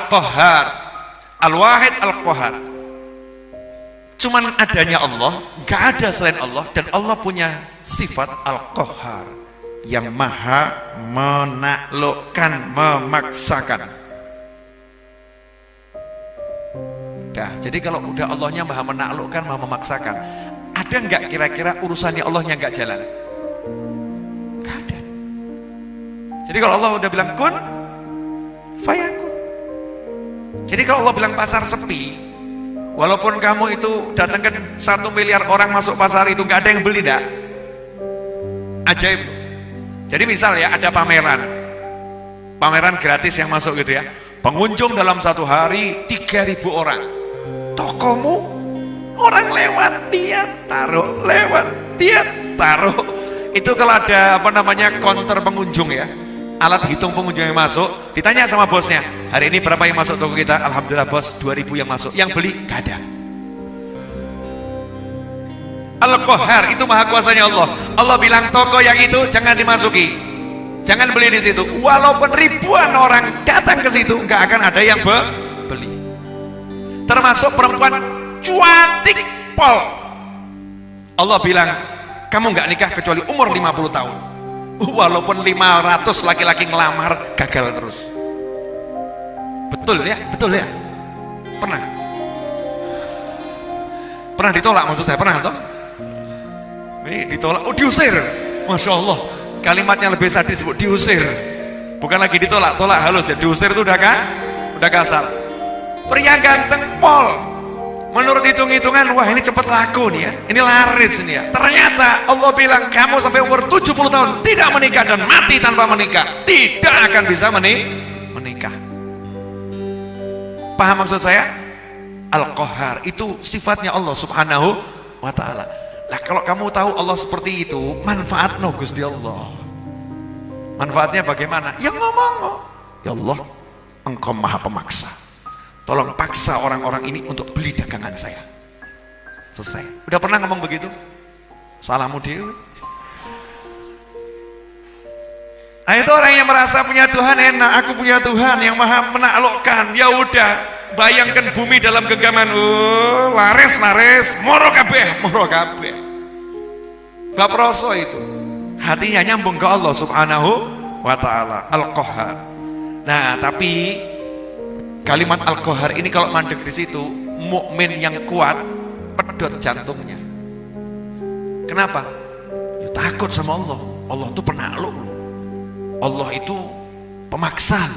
Al-Qahhar, Al-Wahid, Al-Qahhar. Cuman adanya Allah, nggak ada selain Allah, dan Allah punya sifat Al-Qahhar yang maha menaklukkan, memaksakan. Nah, jadi kalau udah Allahnya maha menaklukkan, maha memaksakan, ada nggak kira-kira urusannya Allahnya nggak jalan? Nggak ada. Jadi kalau Allah udah bilang kun fayakun. Jadi kalau Allah bilang pasar sepi, walaupun kamu itu datangkan 1 miliar orang masuk pasar itu nggak ada yang beli, enggak? Ajaib. Jadi misal ya ada pameran gratis yang masuk gitu ya, pengunjung dalam 1 hari 3.000 orang. Tokomu orang lewat dia taruh, lewat dia taruh. Itu kalau ada apa namanya konter pengunjung ya, alat hitung pengunjung yang masuk, ditanya sama bosnya, hari ini berapa yang masuk toko kita? Alhamdulillah bos, 2.000 yang masuk. Yang beli gak ada. Al-Qahhar itu maha kuasanya Allah. Allah bilang toko yang itu jangan dimasuki, jangan beli di situ. Walaupun ribuan orang datang ke situ, nggak akan ada yang beli. Termasuk perempuan cantik pol. Allah bilang kamu nggak nikah kecuali umur 50 tahun. Walaupun 500 laki-laki ngelamar gagal terus. Betul ya? Betul ya? Pernah ditolak maksud saya? Pernah toh? Ini ditolak, oh diusir. Masya Allah, kalimatnya lebih sadis, Bu, diusir. Bukan lagi ditolak, tolak halus ya. Diusir itu udah kasar. Pria ganteng pol, menurut hitung-hitungan, wah ini cepat laku nih ya, ini laris nih ya. Ternyata Allah bilang kamu sampai umur 70 tahun tidak menikah dan mati tanpa menikah, tidak akan bisa menikah. Paham maksud saya? Al-Qahhar itu sifatnya Allah subhanahu wa ta'ala. Lah kalau kamu tahu Allah seperti itu, manfaat no Gusti Allah. Manfaatnya bagaimana? Ya ngomong, ya Allah engkau maha pemaksa, tolong paksa orang-orang ini untuk beli dagangan saya. Selesai. Udah pernah ngomong begitu? Salahmu dia. Nah itu orang yang merasa punya Tuhan enak, aku punya Tuhan yang maha menaklukkan. Ya udah, bayangkan bumi dalam genggaman, laris, moro kabeh. Gak proso itu. Hatinya nyambung ke Allah subhanahu wa ta'ala. Al-Qahhar. Nah tapi kalimat Al-Qahhar ini kalau mandek di situ, mukmin yang kuat pedot jantungnya. Kenapa? Ya takut sama Allah. Allah itu penakluk. Allah itu pemaksa.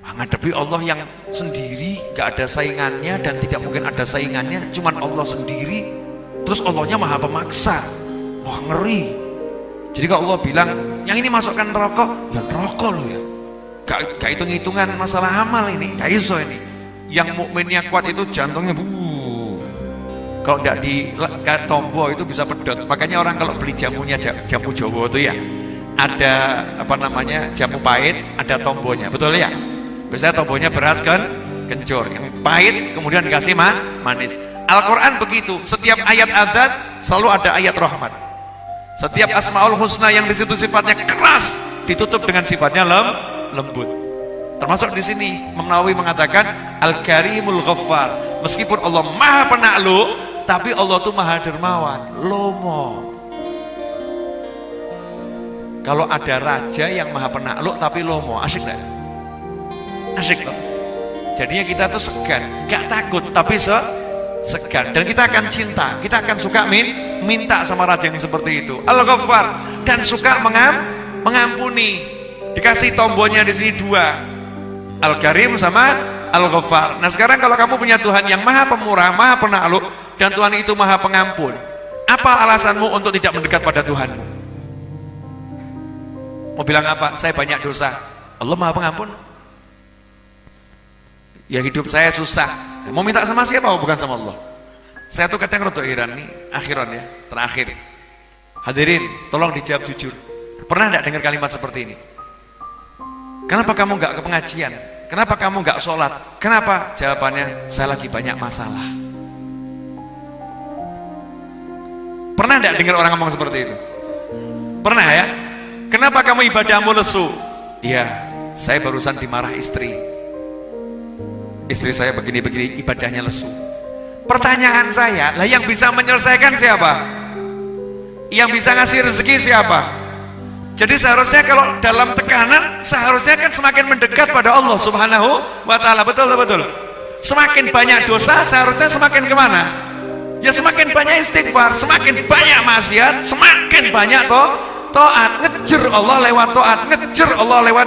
Menghadapi Allah yang sendiri, gak ada saingannya dan tidak mungkin ada saingannya, cuman Allah sendiri. Terus Allahnya maha pemaksa. Wah ngeri. Jadi kalau Allah bilang yang ini masukkan neraka, ya neraka loh ya. Gak hitung-hitungan masalah amal ini, gak iso ini. Yang mukminnya kuat itu jantungnya kalau tidak di tombo itu bisa pedot. Makanya orang kalau beli jamunya jamu Jawa itu ya, ada apa namanya jamu pahit, ada tombonya, betul ya? Biasanya tombonya beras kan kencur, yang pahit kemudian dikasih manis. Al-Quran begitu, setiap ayat adzan selalu ada ayat rahmat. Setiap asmaul husna yang di situ sifatnya keras ditutup dengan sifatnya lembut. Termasuk di sini Imam Nawawi mengatakan Al-Karimul Ghaffar. Meskipun Allah maha penakluk, tapi Allah itu maha dermawan, lomo. Kalau ada raja yang maha penakluk tapi lomo, asyik gak? Asyik toh. Jadinya kita tuh segan, gak takut tapi segan, dan kita akan cinta, kita akan suka minta sama raja yang seperti itu. Al-Ghaffar, dan suka mengampuni. Dikasih tombolnya di sini 2, Al-Karim sama Al-Ghaffar. Nah sekarang kalau kamu punya Tuhan yang maha pemurah, maha penakluk, dan Tuhan itu maha pengampun, apa alasanmu untuk tidak mendekat pada Tuhanmu? Mau bilang apa? Saya banyak dosa. Allah maha pengampun. Ya hidup saya susah. Mau minta sama siapa? Bukan sama Allah. Saya tuh kadang rotok heran nih, akhiran ya, terakhir. Hadirin, tolong dijawab jujur. Pernah enggak dengar kalimat seperti ini? Kenapa kamu enggak ke pengajian? Kenapa kamu enggak sholat? Kenapa? Jawabannya, saya lagi banyak masalah. Pernah enggak dengar orang ngomong seperti itu? Pernah ya? Kenapa kamu ibadahmu lesu? Iya, saya barusan dimarah istri. istri saya begini-begini, ibadahnya lesu. Pertanyaan saya, lah yang bisa menyelesaikan siapa? Yang bisa ngasih rezeki siapa? Jadi seharusnya kalau dalam tekanan, seharusnya kan semakin mendekat pada Allah Subhanahu wa ta'ala. Betul, betul. Semakin banyak dosa, seharusnya semakin kemana? Ya semakin banyak istighfar. Semakin banyak maksiat, semakin banyak taat. Ngejar Allah lewat taat, ngejar Allah lewat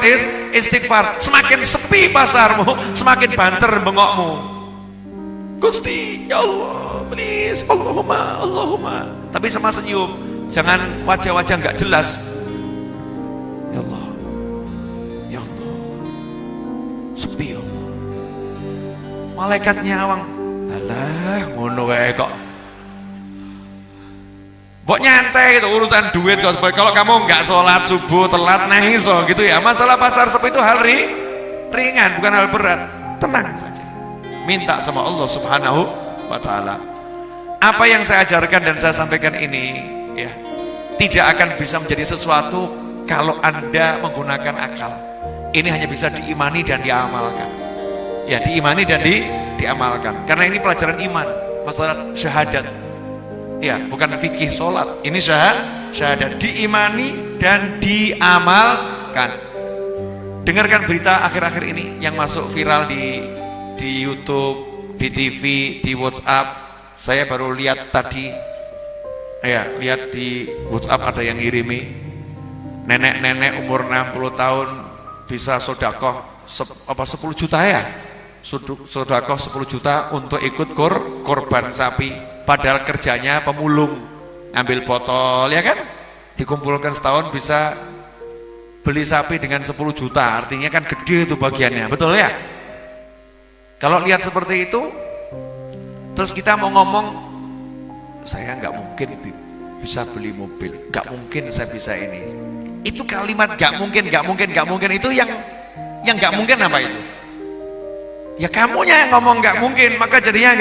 istighfar. Semakin sepi pasarmu, semakin banter bengokmu. Gusti, ya Allah, please, Allahumma. Tapi sama senyum, jangan wajah-wajah nggak jelas. Ya Allah, ya Allah, sepi ya Allah. Malaikatnya awang, alah, ngono wae kok. Mbok nyantai gitu, urusan duit kok. Kalau kamu nggak sholat subuh telat nangis gitu ya. Masalah pasar sepi itu hal ringan, bukan hal berat. Tenang saja. Minta sama Allah Subhanahu wa ta'ala. Apa yang saya ajarkan dan saya sampaikan ini ya, tidak akan bisa menjadi sesuatu kalau Anda menggunakan akal. Ini hanya bisa diimani dan diamalkan. Ya, diimani dan diamalkan. Karena ini pelajaran iman, masalah syahadat. Ya, bukan fikih sholat. Ini syahadat, diimani dan diamalkan. Dengarkan berita akhir-akhir ini yang masuk viral di YouTube, di TV, di WhatsApp. Saya baru lihat tadi, ya, lihat di WhatsApp ada yang ngirimi nenek-nenek umur 60 tahun bisa sodakoh 10 juta ya, sodakoh 10 juta untuk ikut korban sapi, padahal kerjanya pemulung, ambil botol ya kan, dikumpulkan setahun bisa beli sapi dengan 10 juta, artinya kan gede itu bagiannya, betul ya? Kalau lihat seperti itu, terus kita mau ngomong, saya nggak mungkin bisa beli mobil, nggak mungkin saya bisa ini. Itu kalimat nggak mungkin itu yang nggak mungkin apa itu? Ya kamunya yang ngomong nggak mungkin, maka jadinya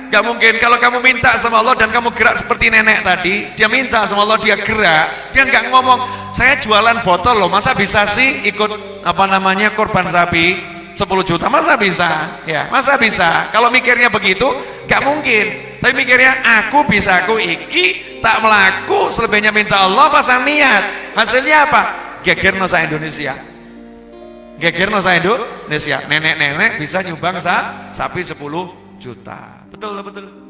nggak mungkin. Kalau kamu minta sama Allah dan kamu gerak seperti nenek tadi, dia minta sama Allah, dia gerak, dia nggak ngomong, saya jualan botol loh, masa bisa sih ikut korban sapi 10 juta, masa bisa? Ya, masa bisa? Kalau mikirnya begitu, gak mungkin. Tapi mikirnya, aku bisa, aku iki, tak melaku, selebihnya minta Allah, pasang niat. Hasilnya apa? Geger nusa Indonesia. Geger nusa Indonesia. Nenek-nenek bisa nyumbang sapi 10 juta. Betul, betul.